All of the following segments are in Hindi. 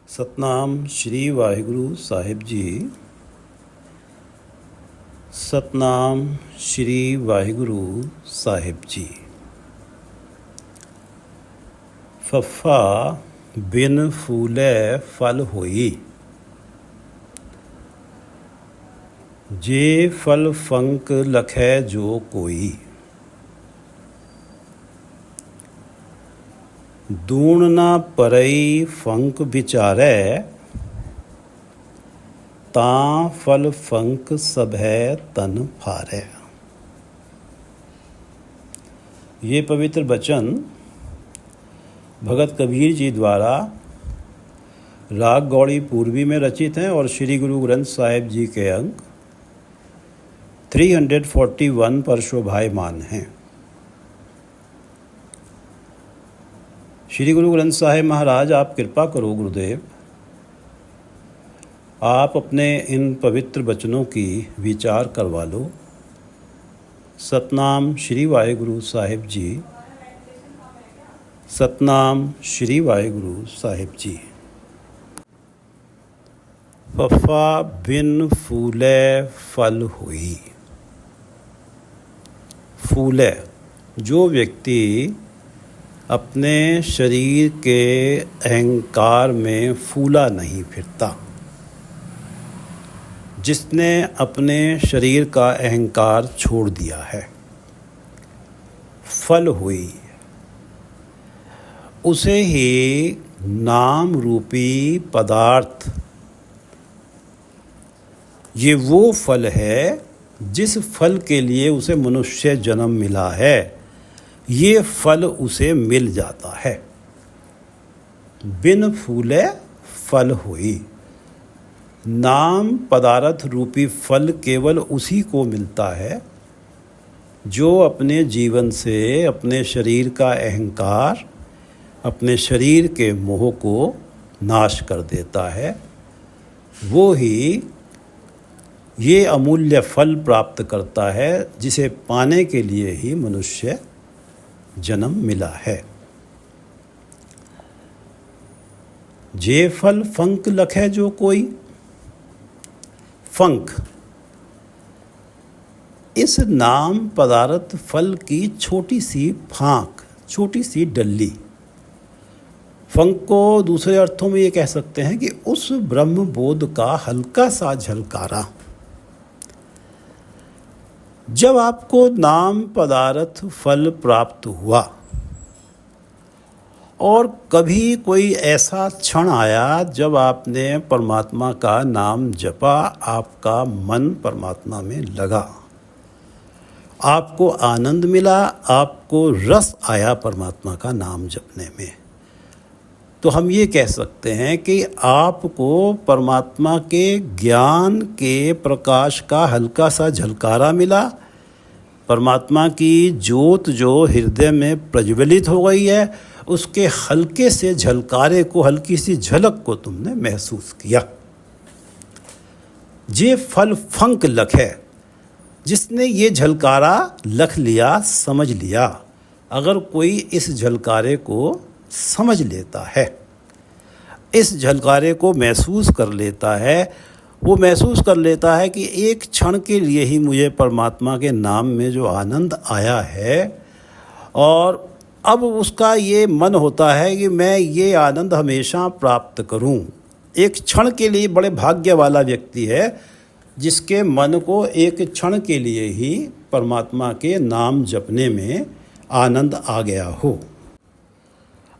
सतनाम श्री वाहिगुरु साहिब जी। सतनाम श्री वाहिगुरु साहिब जी। फफा बिन फूलै फल होई, जे फल फंक लखै जो कोई। दूण ना परई फंक विचारै, तां फल फंक सभै तन फारै। ये पवित्र वचन भगत कबीर जी द्वारा राग गौड़ी पूर्वी में रचित हैं और श्री गुरु ग्रंथ साहिब जी के अंक 341 पर शोभायमान हैं। श्री गुरु ग्रंथ साहिब महाराज, आप कृपा करो गुरुदेव, आप अपने इन पवित्र वचनों की विचार करवा लो। सतनाम श्री वाहिगुरु साहिब जी। सतनाम श्री वाहिगुरु साहिब जी। फफा बिन फूलै फल होई। फूलै, जो व्यक्ति अपने शरीर के अहंकार में फूला नहीं फिरता, जिसने अपने शरीर का अहंकार छोड़ दिया है, फल हुई, उसे ही नाम रूपी पदार्थ, ये वो फल है जिस फल के लिए उसे मनुष्य जन्म मिला है, ये फल उसे मिल जाता है। बिन फूले फल होई। नाम पदार्थ रूपी फल केवल उसी को मिलता है जो अपने जीवन से अपने शरीर का अहंकार, अपने शरीर के मोह को नाश कर देता है। वो ही ये अमूल्य फल प्राप्त करता है जिसे पाने के लिए ही मनुष्य जन्म मिला है। जे फल फंक लखै जो कोई। फंक, इस नाम पदार्थ फल की छोटी सी फांक, छोटी सी डल्ली। फंक को दूसरे अर्थों में ये कह सकते हैं कि उस ब्रह्म बोध का हल्का सा झलकारा। जब आपको नाम पदार्थ फल प्राप्त हुआ और कभी कोई ऐसा क्षण आया जब आपने परमात्मा का नाम जपा, आपका मन परमात्मा में लगा, आपको आनंद मिला, आपको रस आया परमात्मा का नाम जपने में, तो हम ये कह सकते हैं कि आपको परमात्मा के ज्ञान के प्रकाश का हल्का सा झलकारा मिला। परमात्मा की ज्योत जो हृदय में प्रज्वलित हो गई है, उसके हल्के से झलकारे को, हल्की सी झलक को तुमने महसूस किया। जे फल फंक लखै, जिसने ये झलकारा लख लिया, समझ लिया। अगर कोई इस झलकारे को समझ लेता है, इस झलकारे को महसूस कर लेता है, वो महसूस कर लेता है कि एक क्षण के लिए ही मुझे परमात्मा के नाम में जो आनंद आया है, और अब उसका ये मन होता है कि मैं ये आनंद हमेशा प्राप्त करूं। एक क्षण के लिए बड़े भाग्य वाला व्यक्ति है जिसके मन को एक क्षण के लिए ही परमात्मा के नाम जपने में आनंद आ गया हो।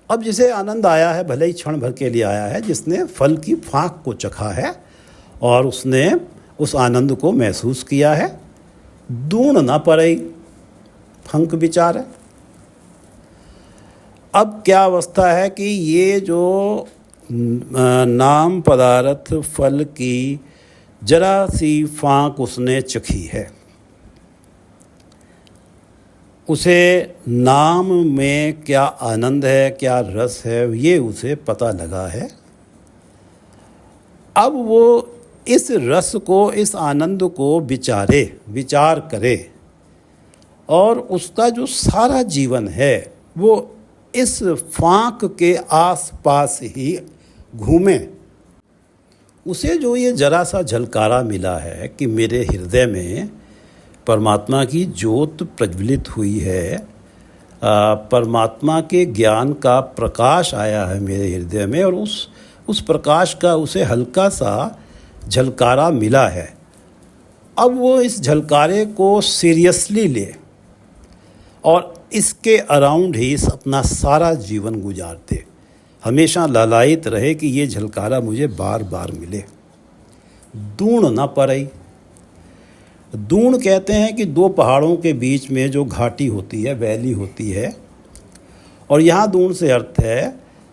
अब जिसे आनंद आया है, भले ही क्षण भर के लिए आया है, जिसने फल की फांक को चखा है और उसने उस आनंद को महसूस किया है। दूण ना परई फंक विचार है। अब क्या अवस्था है कि ये जो नाम पदार्थ फल की जरा सी फांक उसने चखी है, उसे नाम में क्या आनंद है, क्या रस है, ये उसे पता लगा है। अब वो इस रस को, इस आनंद को विचार करे, और उसका जो सारा जीवन है वो इस फांक के आसपास ही घूमे, उसे जो ये जरा सा झलकारा मिला है कि मेरे हृदय में परमात्मा की ज्योत प्रज्वलित हुई है, परमात्मा के ज्ञान का प्रकाश आया है मेरे हृदय में, और उस प्रकाश का उसे हल्का सा झलकारा मिला है। अब वो इस झलकारे को सीरियसली ले और इसके अराउंड ही अपना सारा जीवन गुजारते, हमेशा लालायित रहे कि ये झलकारा मुझे बार बार मिले। दूण न परई। दूण कहते हैं कि दो पहाड़ों के बीच में जो घाटी होती है, वैली होती है, और यहाँ दूण से अर्थ है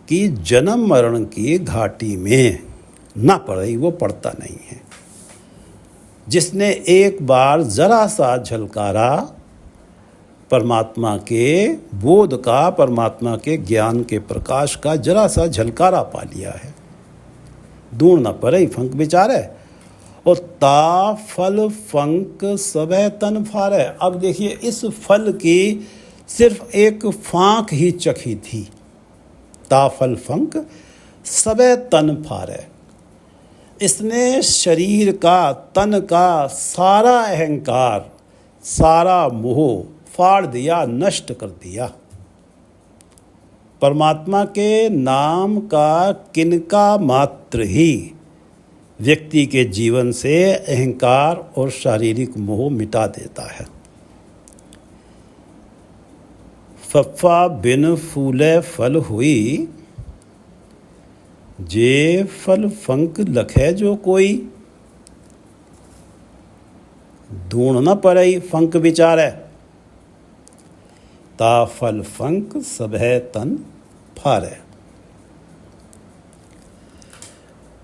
कि जन्म मरण की घाटी में ना पड़ई, वो पड़ता नहीं है। जिसने एक बार ज़रा सा झलकारा परमात्मा के बोध का, परमात्मा के ज्ञान के प्रकाश का जरा सा झलकारा पा लिया है, दूण न परई फंक विचारे, और ता फल फंक सबह तन फारे। अब देखिए, इस फल की सिर्फ एक फांक ही चखी थी। ता फल फंक सबह तन फारे। इसने शरीर का, तन का सारा अहंकार, सारा मोह फाड़ दिया, नष्ट कर दिया। परमात्मा के नाम का किनका मात्र ही व्यक्ति के जीवन से अहंकार और शारीरिक मोह मिटा देता है। फफा बिन फूले फल हुई, जे फल फंक लखे जो कोई। दूण न परई फंक विचारे, ता फल फंक सबह तन फारे।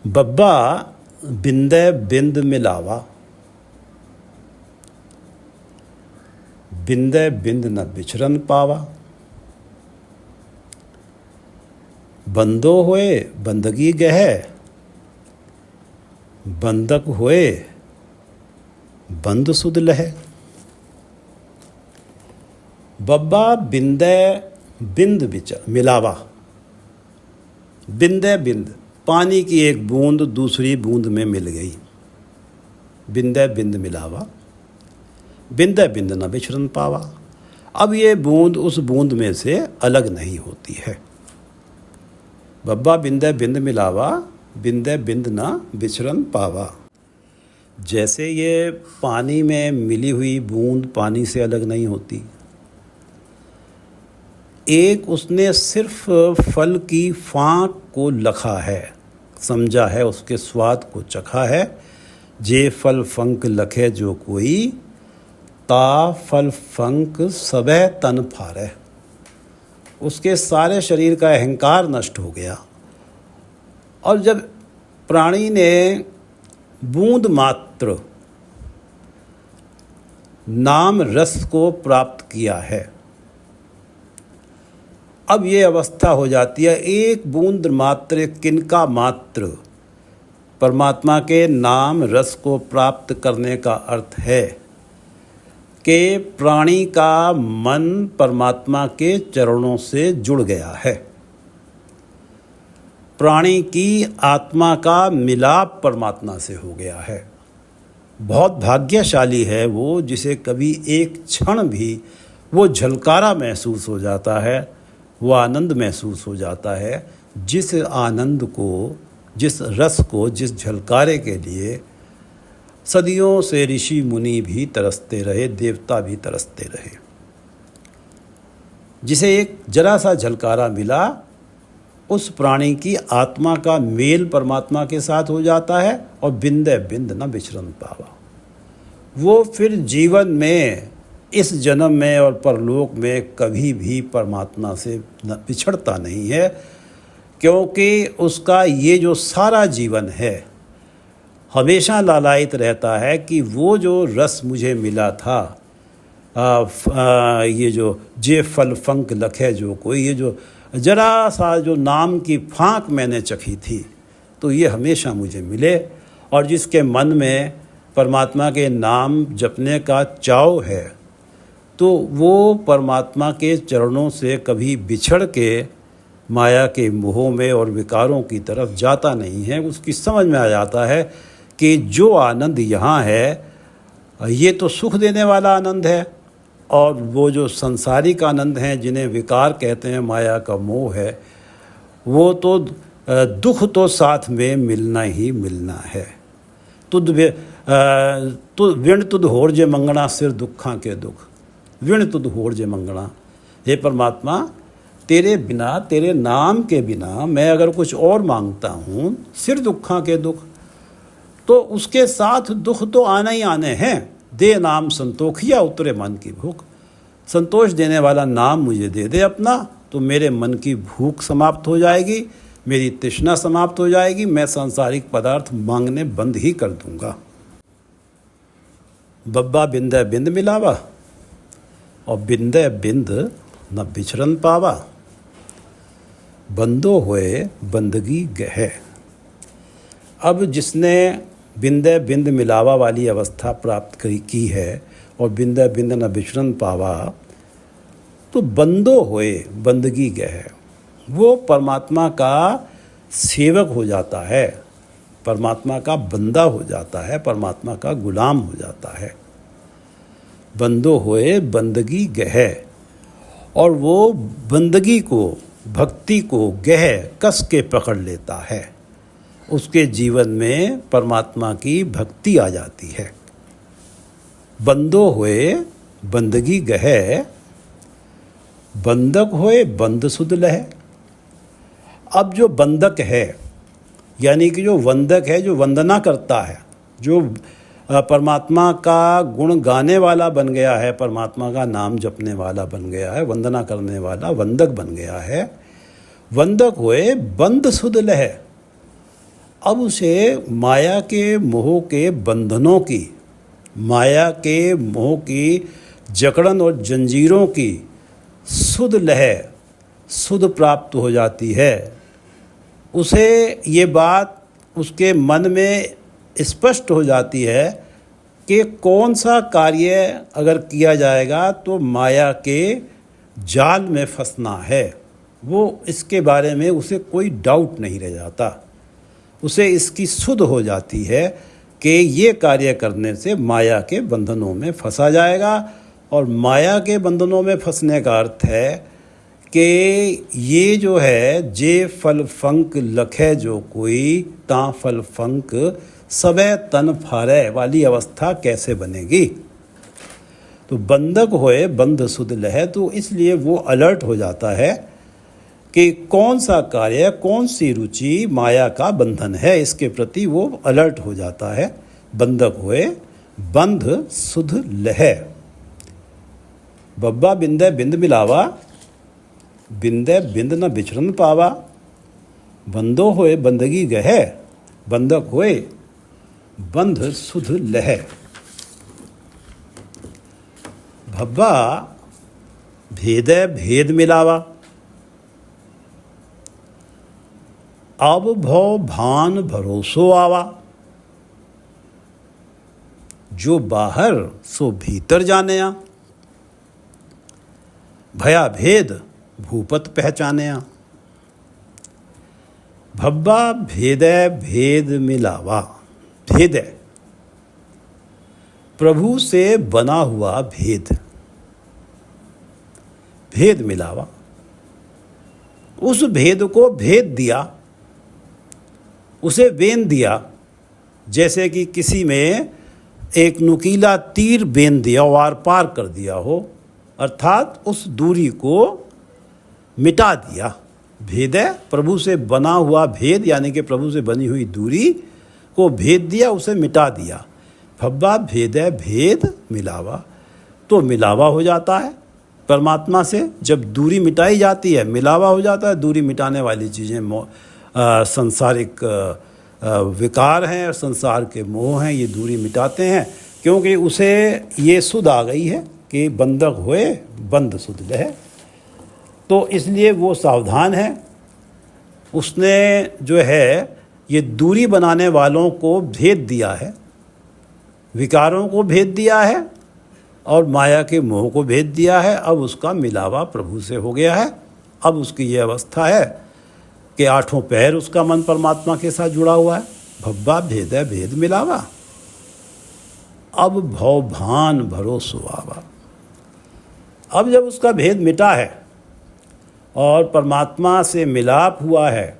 बब्बा बिंदे बिंद मिलावा, बिंदे बिंद न बिछरन पावा। बंदो होए बंदगी गहे, बंदक होए बंद सुध लहे। बब्बा बिंदे बिंद बिच मिलावा। बिंदे बिंद, पानी की एक बूंद दूसरी बूंद में मिल गई। बिंदे बिंद मिलावा, बिंदे बिंद न बिछरन पावा। अब ये बूंद उस बूंद में से अलग नहीं होती है। बब्बा बिंदे बिंद मिलावा, बिंदे बिंद न बिछरन पावा। जैसे ये पानी में मिली हुई बूंद पानी से अलग नहीं होती, एक उसने सिर्फ फल की फांक को लखा है, समझा है, उसके स्वाद को चखा है। जे फल फंक लखे जो कोई, ता फल फंक सबह तन फारे। उसके सारे शरीर का अहंकार नष्ट हो गया। और जब प्राणी ने बूंद मात्र नाम रस को प्राप्त किया है, अब ये अवस्था हो जाती है, एक बूंद मात्र, एक किनका मात्र परमात्मा के नाम रस को प्राप्त करने का अर्थ है कि प्राणी का मन परमात्मा के चरणों से जुड़ गया है। प्राणी की आत्मा का मिलाप परमात्मा से हो गया है। बहुत भाग्यशाली है वो जिसे कभी एक क्षण भी वो झलकारा महसूस हो जाता है, वो आनंद महसूस हो जाता है, जिस आनंद को, जिस रस को, जिस झलकारे के लिए सदियों से ऋषि मुनि भी तरसते रहे, देवता भी तरसते रहे। जिसे एक जरा सा झलकारा मिला, उस प्राणी की आत्मा का मेल परमात्मा के साथ हो जाता है और बिंदे बिंद न बिछरन पावा। वो फिर जीवन में, इस जन्म में और परलोक में कभी भी परमात्मा से बिछड़ता नहीं है, क्योंकि उसका ये जो सारा जीवन है हमेशा लालायित रहता है कि वो जो रस मुझे मिला था, ये जो जे फल फंक लखे जो कोई, ये जो जरा सा जो नाम की फांक मैंने चखी थी, तो ये हमेशा मुझे मिले। और जिसके मन में परमात्मा के नाम जपने का चाव है, तो वो परमात्मा के चरणों से कभी बिछड़ के माया के मोह में और विकारों की तरफ जाता नहीं है। उसकी समझ में आ जाता है कि जो आनंद यहाँ है ये तो सुख देने वाला आनंद है, और वो जो सांसारिक आनंद हैं जिन्हें विकार कहते हैं, माया का मोह है, वो तो दुख तो साथ में मिलना ही मिलना है। तुद विण तुद होर जे मंगना सिर दुखा के दुख, विण तुद होर जे मंगना। हे परमात्मा, तेरे बिना, तेरे नाम के बिना मैं अगर कुछ और मांगता हूँ, सिर दुखा के दुख, तो उसके साथ दुख तो आना ही आने हैं। दे नाम संतोखिया उतरे मन की भूख, संतोष देने वाला नाम मुझे दे दे अपना, तो मेरे मन की भूख समाप्त हो जाएगी, मेरी तृष्णा समाप्त हो जाएगी, मैं सांसारिक पदार्थ मांगने बंद ही कर दूंगा। बब्बा बिंदे बिंद मिलावा, और बिंदे बिंद न बिछरन पावा, बंदो होए बंदगी गहे। अब जिसने बिंदे बिंद मिलावा वाली अवस्था प्राप्त की है और बिंदे बिंद न बिछरन पावा, तो बंदो होए बंदगी गहे, वो परमात्मा का सेवक हो जाता है, परमात्मा का बंदा हो जाता है, परमात्मा का गुलाम हो जाता है। बंदो होए बंदगी गहे, और वो बंदगी को, भक्ति को गह कस के पकड़ लेता है। उसके जीवन में परमात्मा की भक्ति आ जाती है। बंदो होए बंदगी गहे, बंदक होए बंद सुध लहे। अब जो बंदक है, यानी कि जो वंदक है, जो वंदना करता है, जो परमात्मा का गुण गाने वाला बन गया है, परमात्मा का नाम जपने वाला बन गया है, वंदना करने वाला वंदक बन गया है, वंदक होए बंद सुध लहे। अब उसे माया के मोह के बंधनों की, माया के मोह की जकड़न और जंजीरों की सुध लहे, सुध प्राप्त हो जाती है। उसे ये बात उसके मन में स्पष्ट हो जाती है कि कौन सा कार्य अगर किया जाएगा तो माया के जाल में फंसना है। वो इसके बारे में उसे कोई डाउट नहीं रह जाता, उसे इसकी सुध हो जाती है कि ये कार्य करने से माया के बंधनों में फंसा जाएगा। और माया के बंधनों में फंसने का अर्थ है कि ये जो है, जे फल फंक लखे जो कोई, ता फल फंक सबे तन फारे वाली अवस्था कैसे बनेगी। तो बंधक होए बंध सुध लहे, तो इसलिए वो अलर्ट हो जाता है कि कौन सा कार्य, कौन सी रुचि माया का बंधन है, इसके प्रति वो अलर्ट हो जाता है। बंधक होए बंध सुध लहे। बब्बा बिंदे बिंद मिलावा, बिंदे बिंद न बिछरन पावा, बंदो होए बंदगी गहे, बंधक होए बंध सुध लहे। भब्बा भेदे भेद मिलावा, अब भव भान भरोसो आवा, जो बाहर सो भीतर जाने आ, भया भेद भूपत पहचाने आ। भब्बा भेदे भेद मिलावा, भेद प्रभु से बना हुआ भेद, भेद मिलावा, उस भेद को भेद दिया, उसे बेन दिया। जैसे कि किसी में एक नुकीला तीर बेन दिया, वार पार कर दिया हो, अर्थात उस दूरी को मिटा दिया। भेद है प्रभु से बना हुआ भेद, यानी कि प्रभु से बनी हुई दूरी को भेद दिया, उसे मिटा दिया। भब्बा भेद है भेद मिलावा, तो मिलावा हो जाता है परमात्मा से। जब दूरी मिटाई जाती है मिलावा हो जाता है। दूरी मिटाने वाली चीज़ें संसारिक विकार हैं, संसार के मोह हैं, ये दूरी मिटाते हैं, क्योंकि उसे ये सुध आ गई है कि बंधक होए बंद सुध लहे। तो इसलिए वो सावधान है। उसने जो है ये दूरी बनाने वालों को भेद दिया है, विकारों को भेद दिया है और माया के मोह को भेद दिया है। अब उसका मिलावा प्रभु से हो गया है अब उसकी ये अवस्था है कि आठों पैर उसका मन परमात्मा के साथ जुड़ा हुआ है। भब्बा भेदे भेद मिलावा, अब भव भान भरोसो आवा। अब जब उसका भेद मिटा है और परमात्मा से मिलाप हुआ है,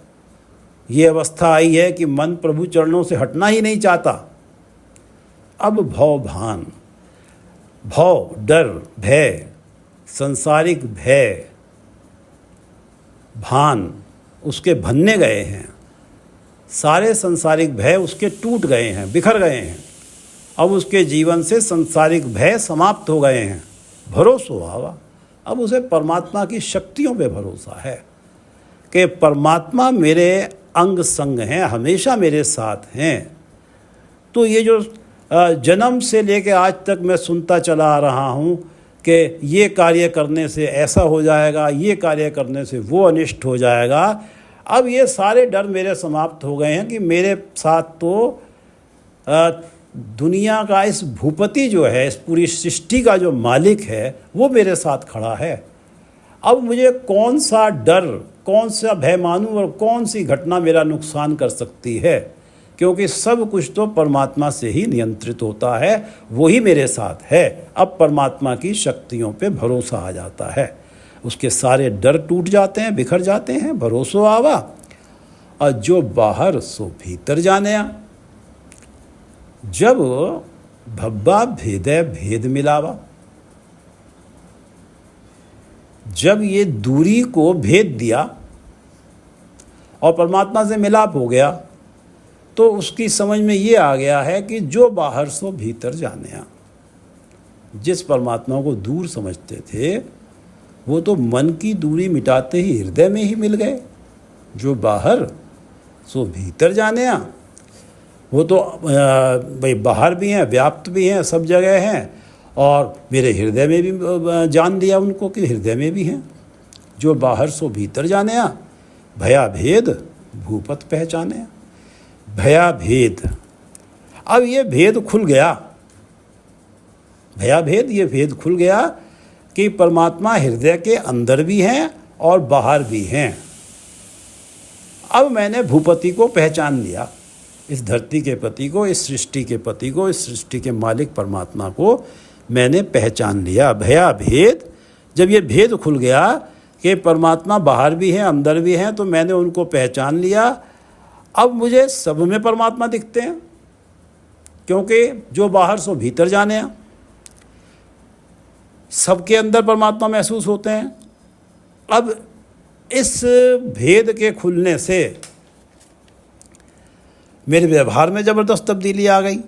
ये अवस्था आई है कि मन प्रभु चरणों से हटना ही नहीं चाहता। अब भव भान, भव डर भय, संसारिक भय, भान उसके भन्ने गए हैं, सारे संसारिक भय उसके टूट गए हैं, बिखर गए हैं। अब उसके जीवन से संसारिक भय समाप्त हो गए हैं। भरोसो आवा, अब उसे परमात्मा की शक्तियों पे भरोसा है कि परमात्मा मेरे अंग संग हैं, हमेशा मेरे साथ हैं। तो ये जो जन्म से लेके आज तक मैं सुनता चला आ रहा हूँ कि ये कार्य करने से ऐसा हो जाएगा, ये कार्य करने से वो अनिष्ट हो जाएगा, अब ये सारे डर मेरे समाप्त हो गए हैं कि मेरे साथ तो दुनिया का इस भूपति जो है, इस पूरी सृष्टि का जो मालिक है, वो मेरे साथ खड़ा है। अब मुझे कौन सा डर, कौन सा भय मानूं और कौन सी घटना मेरा नुकसान कर सकती है, क्योंकि सब कुछ तो परमात्मा से ही नियंत्रित होता है, वही मेरे साथ है। अब परमात्मा की शक्तियों पे भरोसा आ जाता है, उसके सारे डर टूट जाते हैं, बिखर जाते हैं। भरोसो आवा, और जो बाहर सो भीतर जाने आ। जब भब्बा भेदे भेद मिलावा, जब ये दूरी को भेद दिया और परमात्मा से मिलाप हो गया, तो उसकी समझ में ये आ गया है कि जो बाहर सो भीतर जाने आ। जिस परमात्मा को दूर समझते थे, वो तो मन की दूरी मिटाते ही हृदय में ही मिल गए। जो बाहर सो भीतर जाने आ, वो तो भाई बाहर भी हैं, व्याप्त भी हैं, सब जगह हैं, और मेरे हृदय में भी जान दिया उनको कि हृदय में भी हैं। जो बाहर सो भीतर जाने आ, भया भेद भूपत पहचाने आ। भया भेद, अब ये भेद खुल गया, भया भेद, ये भेद खुल गया कि परमात्मा हृदय के अंदर भी हैं और बाहर भी हैं। अब मैंने भूपति को पहचान लिया, इस धरती के पति को, इस सृष्टि के पति को, इस सृष्टि के मालिक परमात्मा को मैंने पहचान लिया। भया भेद, जब ये भेद खुल गया कि परमात्मा बाहर भी हैं अंदर भी हैं, तो मैंने उनको पहचान लिया। अब मुझे सब में परमात्मा दिखते हैं, क्योंकि जो बाहर सो भीतर जाने आ, सबके अंदर परमात्मा महसूस होते हैं। अब इस भेद के खुलने से मेरे व्यवहार में ज़बरदस्त तब्दीली आ गई।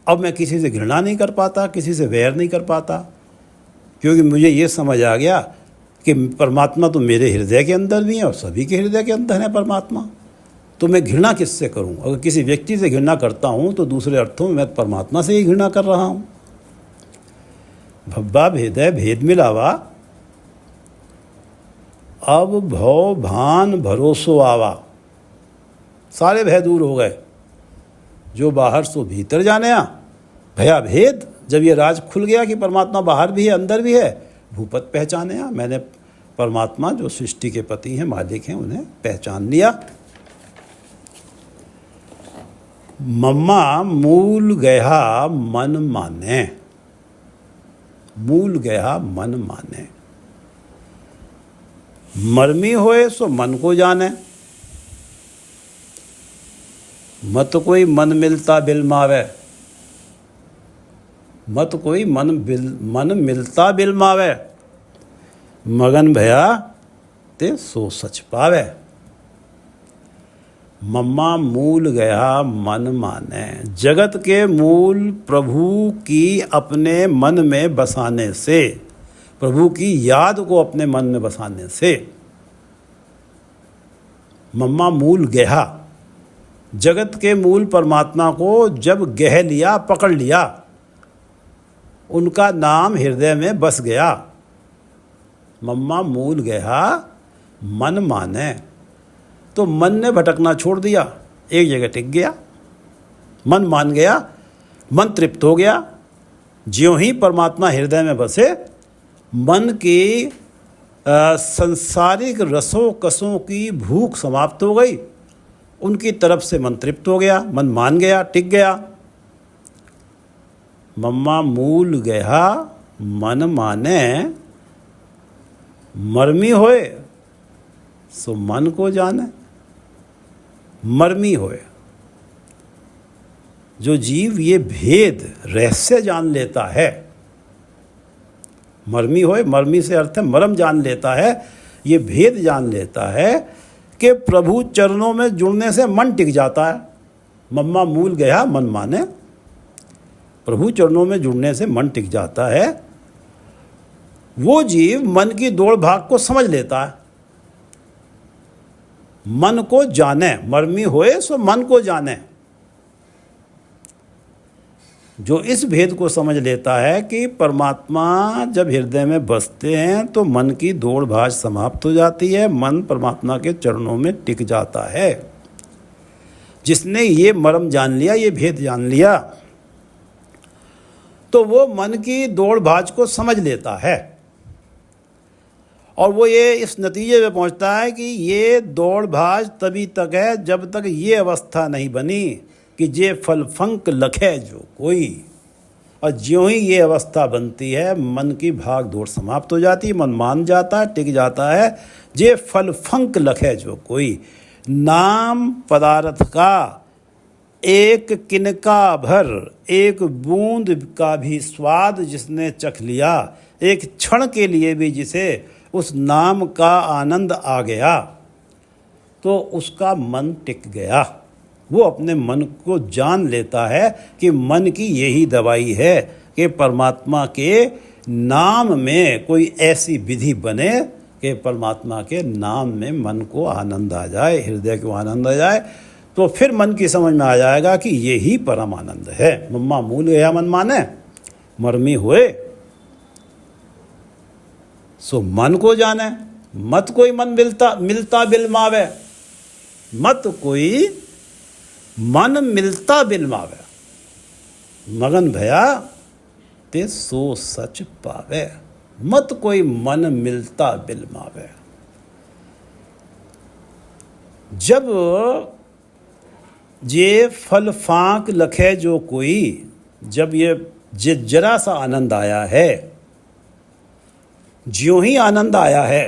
अब मैं किसी से घृणा नहीं कर पाता, किसी से वैर नहीं कर पाता, क्योंकि मुझे ये समझ आ गया कि परमात्मा तो मेरे हृदय के अंदर भी है और सभी के हृदय के अंदर है परमात्मा। तो मैं घृणा किससे करूं? अगर किसी व्यक्ति से घृणा करता हूं तो दूसरे अर्थों में मैं परमात्मा से ही घृणा कर रहा हूं। भब्बा भेदे भेद मिलावा, अब भव भान भरोसो आवा। सारे भय दूर हो गए। जो बाहर सो भीतर जाने आ, भया भेद, जब ये राज खुल गया कि परमात्मा बाहर भी है अंदर भी है, भूपत पहचाने आ। मैंने परमात्मा जो सृष्टि के पति हैं, मालिक हैं, उन्हें पहचान लिया। मम्मा मूल गया मन माने, मूल गया मन माने। मरमी होए सो मन को जाने, मत कोई मन मिलता बिल मावे। मत कोई मन मिलता बिल मावे, मगन भया ते सो सच पावे। मम्मा मूल गया मन माने, जगत के मूल प्रभु की अपने मन में बसाने से, प्रभु की याद को अपने मन में बसाने से। मम्मा मूल गया, जगत के मूल परमात्मा को जब गह लिया, पकड़ लिया, उनका नाम हृदय में बस गया। मम्मा मूल गया मन माने, तो मन ने भटकना छोड़ दिया, एक जगह टिक गया, मन मान गया, मन तृप्त हो गया। ज्यों ही परमात्मा हृदय में बसे, मन की संसारिक रसों कसों की भूख समाप्त हो गई, उनकी तरफ से मन तृप्त हो गया, मन मान गया, टिक गया। मम्मा मूल गया मन माने, मर्मी होए सो मन को जाने। मर्मी होए, जो जीव ये भेद रहस्य जान लेता है, मर्मी होए, मर्मी से अर्थ है मर्म जान लेता है, ये भेद जान लेता है कि प्रभु चरणों में जुड़ने से मन टिक जाता है। मम्मा मूल गया मन माने, प्रभु चरणों में जुड़ने से मन टिक जाता है। वो जीव मन की दौड़ भाग को समझ लेता है, मन को जाने। मर्मी होए सो मन को जाने। जो इस भेद को समझ लेता है कि परमात्मा जब हृदय में बसते हैं तो मन की दौड़ भाग समाप्त हो जाती है, मन परमात्मा के चरणों में टिक जाता है। जिसने ये मर्म जान लिया, ये भेद जान लिया, तो वो मन की दौड़ भाग को समझ लेता है और वो ये इस नतीजे पे पहुंचता है कि ये दौड़ भाग तभी तक है जब तक ये अवस्था नहीं बनी कि जे फल फंक लखे जो कोई। और ज्यों ही ये अवस्था बनती है, मन की भाग दौड़ समाप्त हो जाती है, मन मान जाता है, टिक जाता है। जे फल फंक लखे जो कोई, नाम पदार्थ का एक किनका भर, एक बूंद का भी स्वाद जिसने चख लिया, एक क्षण के लिए भी जिसे उस नाम का आनंद आ गया, तो उसका मन टिक गया। वो अपने मन को जान लेता है कि मन की यही दवाई है कि परमात्मा के नाम में कोई ऐसी विधि बने कि परमात्मा के नाम में मन को आनंद आ जाए, हृदय को आनंद आ जाए। तो फिर मन की समझ में आ जाएगा कि यही परम आनंद है। मम्मा मूल गया मन माने, मर्मी होए सो मन को जाने। मत कोई मन मिलता बिलमावे, मत कोई मन मिलता बिलमावे, मगन भया ते सो सच पावे। मत कोई मन मिलता बिलमावे। जब जे फल फांक लखे जो कोई, जब ये जरा सा आनंद आया है, ज्यों ही आनंद आया है,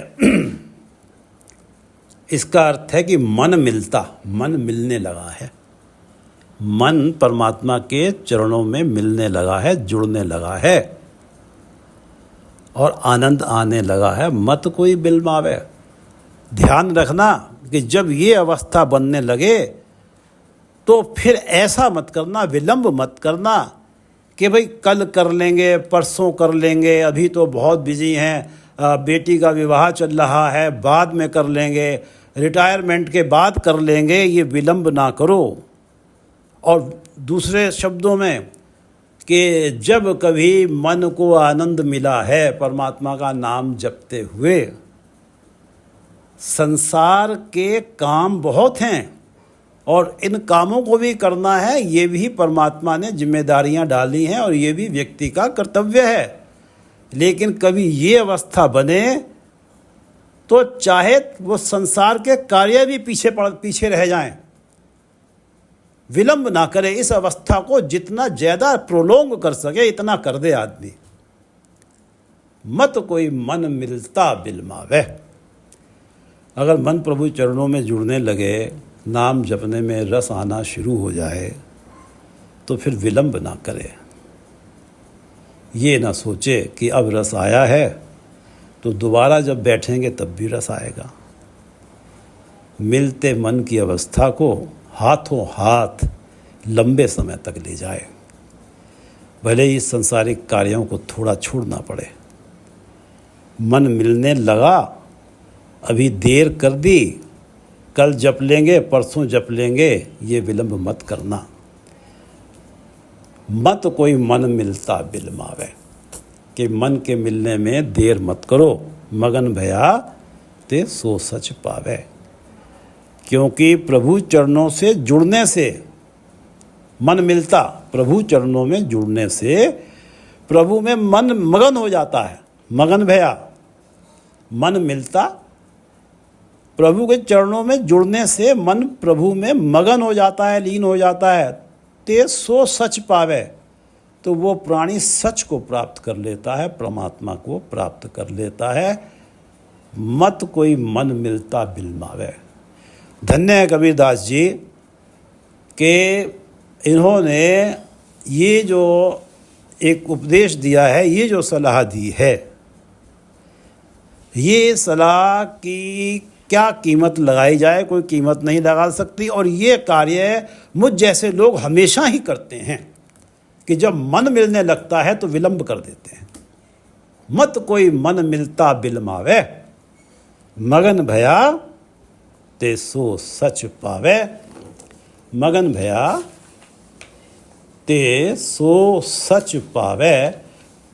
इसका अर्थ है कि मन मिलने लगा है। मन परमात्मा के चरणों में मिलने लगा है, जुड़ने लगा है और आनंद आने लगा है। मत कोई बिलमावे। ध्यान रखना कि जब ये अवस्था बनने लगे तो फिर ऐसा मत करना, विलंब मत करना कि भाई कल कर लेंगे, परसों कर लेंगे, अभी तो बहुत बिजी हैं, बेटी का विवाह चल रहा है, बाद में कर लेंगे, रिटायरमेंट के बाद कर लेंगे। ये विलंब ना करो। और दूसरे शब्दों में कि जब कभी मन को आनंद मिला है परमात्मा का नाम जपते हुए, संसार के काम बहुत हैं और इन कामों को भी करना है, ये भी परमात्मा ने जिम्मेदारियां डाली हैं और ये भी व्यक्ति का कर्तव्य है। लेकिन कभी ये अवस्था बने तो चाहे वो संसार के कार्य भी पीछे रह जाएं, विलंब ना करे। इस अवस्था को जितना ज़्यादा प्रोलोंग कर सके इतना कर दे आदमी। मत कोई मन मिलता बिलमावे। अगर मन प्रभु चरणों में जुड़ने लगे, नाम जपने में रस आना शुरू हो जाए तो फिर विलंब ना करे। ये ना सोचे कि अब रस आया है तो दोबारा जब बैठेंगे तब भी रस आएगा। मिलते मन की अवस्था को हाथों हाथ लंबे समय तक ले जाए। भले ही संसारिक कार्यों को थोड़ा छोड़ना पड़े। मन मिलने लगा, अभी देर कर दी, कल जप लेंगे, परसों जप लेंगे, ये विलंब मत करना। मत कोई मन मिलता बिलमावे, कि मन के मिलने में देर मत करो। मगन भया ते सो सच पावे। क्योंकि प्रभु चरणों से जुड़ने से मन मिलता, प्रभु चरणों में जुड़ने से प्रभु में मन मगन हो जाता है। मगन भया मन मिलता। प्रभु के चरणों में जुड़ने से मन प्रभु में मगन हो जाता है, लीन हो जाता है। ते सो सच पावे, तो वो प्राणी सच को प्राप्त कर लेता है, परमात्मा को प्राप्त कर लेता है। मत कोई मन मिलता बिलमावे। धन्य है कबीरदास जी कि इन्होंने ये जो एक उपदेश दिया है, ये जो सलाह दी है, ये सलाह की क्या कीमत लगाई जाए, कोई कीमत नहीं लगा सकती। और ये कार्य मुझ जैसे लोग हमेशा ही करते हैं कि जब मन मिलने लगता है तो विलंब कर देते हैं। मत कोई मन मिलता बिलमावे, मगन भया ते सो सच पावे। मगन भया ते सो सच पावे,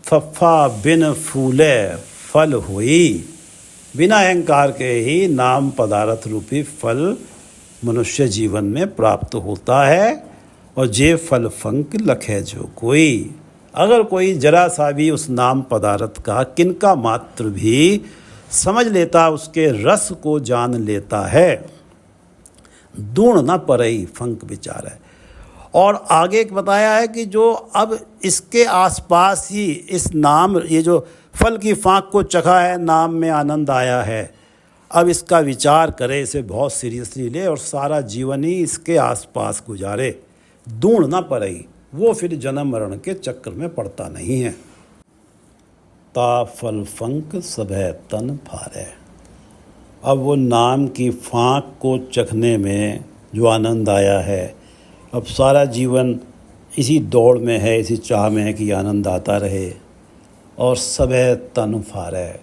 फफा बिन फूले फल हुई। बिना अहंकार के ही नाम पदार्थ रूपी फल मनुष्य जीवन में प्राप्त होता है। और जे फल फंक लखे जो कोई, अगर कोई जरा सा भी उस नाम पदार्थ का किनका मात्र भी समझ लेता, उसके रस को जान लेता है, दूण न परई फंक विचार है। और आगे एक बताया है कि जो अब इसके आसपास ही इस नाम, ये जो फल की फांक को चखा है, नाम में आनंद आया है, अब इसका विचार करे, इसे बहुत सीरियसली ले और सारा जीवन ही इसके आसपास गुजारे, दूण ना पड़ई, वो फिर जन्म मरण के चक्कर में पड़ता नहीं है। ता फल फंक सबह तन फारे। अब वो नाम की फांक को चखने में जो आनंद आया है, अब सारा जीवन इसी दौड़ में है, इसी चाह में है कि आनंद आता रहे। और सबह तन फारे,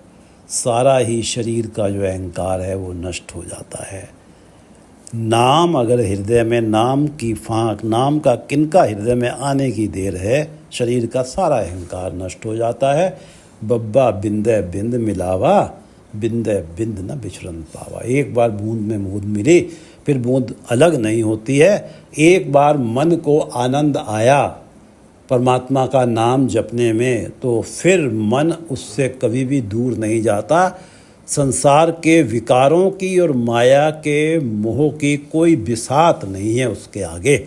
सारा ही शरीर का जो अहंकार है वो नष्ट हो जाता है। नाम अगर हृदय में, नाम की फांक, नाम का किनका हृदय में आने की देर है, शरीर का सारा अहंकार नष्ट हो जाता है। बब्बा बिंदे बिंद मिलावा, बिंदे बिंद न बिछड़न पावा। एक बार बूंद में बूंद मिली, फिर बूंद अलग नहीं होती है। एक बार मन को आनंद आया परमात्मा का नाम जपने में, तो फिर मन उससे कभी भी दूर नहीं जाता। संसार के विकारों की और माया के मोह की कोई बिसात नहीं है उसके आगे।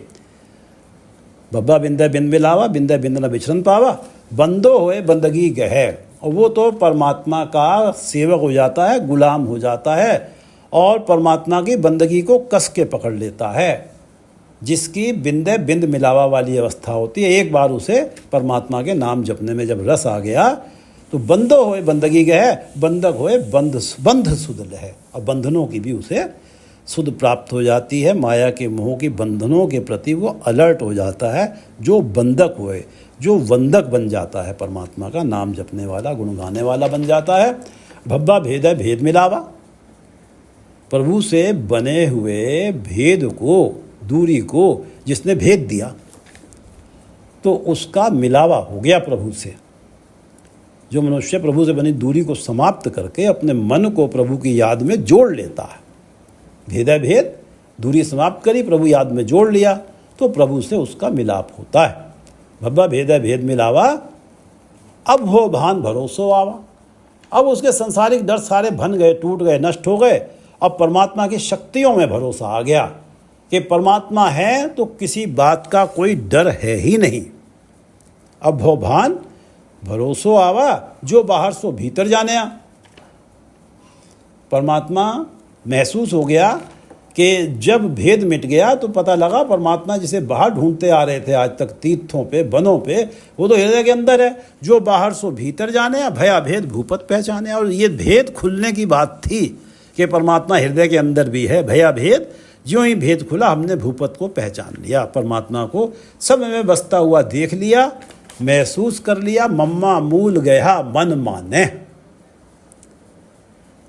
बब्बा बिंदे बिंद मिलावा, बिंदे बिंद न बिछड़न पावा, बंदो होए बंदगी गहे। और वो तो परमात्मा का सेवक हो जाता है, गुलाम हो जाता है और परमात्मा की बंदगी को कस के पकड़ लेता है। जिसकी बिंदे बिंद मिलावा वाली अवस्था होती है, एक बार उसे परमात्मा के नाम जपने में जब रस आ गया तो बंदो होए बंदगी गए, बंधक होए बंध सुध लहे। और बंधनों की भी उसे सुध प्राप्त हो जाती है। माया के मोह की बंधनों के प्रति वो अलर्ट हो जाता है। जो बंधक हुए, जो वंदक बन जाता है, परमात्मा का नाम जपने वाला, गुण गाने वाला बन जाता है। भब्बा भेद है भेद मिलावा, प्रभु से बने हुए भेद को, दूरी को जिसने भेद दिया तो उसका मिलावा हो गया प्रभु से। जो मनुष्य प्रभु से बनी दूरी को समाप्त करके अपने मन को प्रभु की याद में जोड़ लेता है, भेद है भेद, दूरी समाप्त करी, प्रभु याद में जोड़ लिया, तो प्रभु से उसका मिलाप होता है। भब्बा भेद है भेद मिलावा, अब हो भान भरोसो आवा। अब उसके सांसारिक डर सारे भन गए, टूट गए, नष्ट हो गए। अब परमात्मा की शक्तियों में भरोसा आ गया कि परमात्मा है तो किसी बात का कोई डर है ही नहीं। अब हो भान भरोसो आवा, जो बाहर सो भीतर जाने आ। परमात्मा महसूस हो गया कि जब भेद मिट गया तो पता लगा परमात्मा जिसे बाहर ढूंढते आ रहे थे आज तक तीर्थों पे, वनों पे, वो तो हृदय के अंदर है। जो बाहर सो भीतर जाने, भया भेद भूपत पहचाने। और ये भेद खुलने की बात थी कि परमात्मा हृदय के अंदर भी है। भया भेद, ज्यों ही भेद खुला हमने भूपत को पहचान लिया, परमात्मा को सब में बसता हुआ देख लिया, महसूस कर लिया। मम्मा मूल गया मन माने।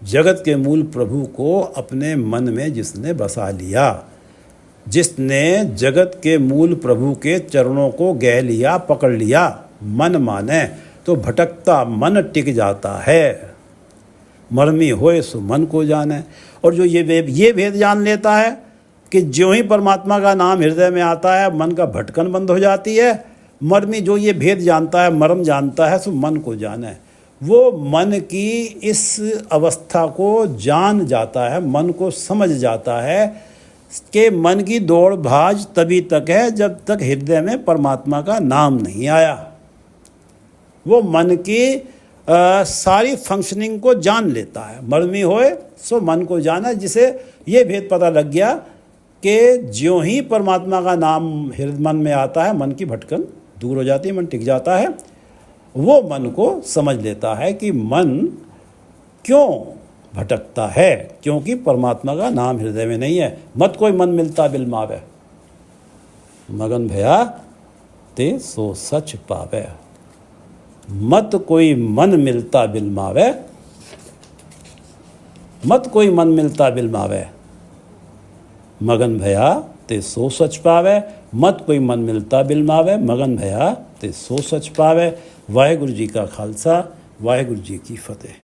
जगत के मूल प्रभु को अपने मन में जिसने बसा लिया, जिसने जगत के मूल प्रभु के चरणों को गह लिया, पकड़ लिया, मन माने, तो भटकता मन टिक जाता है। मर्मी होए सो मन को जाने। और जो ये भेद जान लेता है कि ज्यों ही परमात्मा का नाम हृदय में आता है मन का भटकन बंद हो जाती है। मर्मी जो ये भेद जानता है, मर्म जानता है, सो मन को जाने। वो मन की इस अवस्था को जान जाता है, मन को समझ जाता है कि मन की दौड़ भाज तभी तक है जब तक हृदय में परमात्मा का नाम नहीं आया। वो मन की सारी फंक्शनिंग को जान लेता है। मरमी होए सो मन को जाना, जिसे ये भेद पता लग गया कि ज्यों ही परमात्मा का नाम हृदय मन में आता है मन की भटकन दूर हो जाती है, मन टिक जाता है। वो मन को समझ लेता है कि मन क्यों भटकता है, क्योंकि परमात्मा का नाम हृदय में नहीं है। मत कोई मन मिलता बिलमावे, मगन भया ते सो सच पावे। मत कोई मन मिलता बिलमावे, मत कोई मन मिलता बिलमावे, मगन भया ते सो सच पावे। मत कोई मन मिलता बिलमावे, मगन भया ते सो सच पावे। वाहिगुरु जी का खालसा, वाहिगुरु जी की फतेह।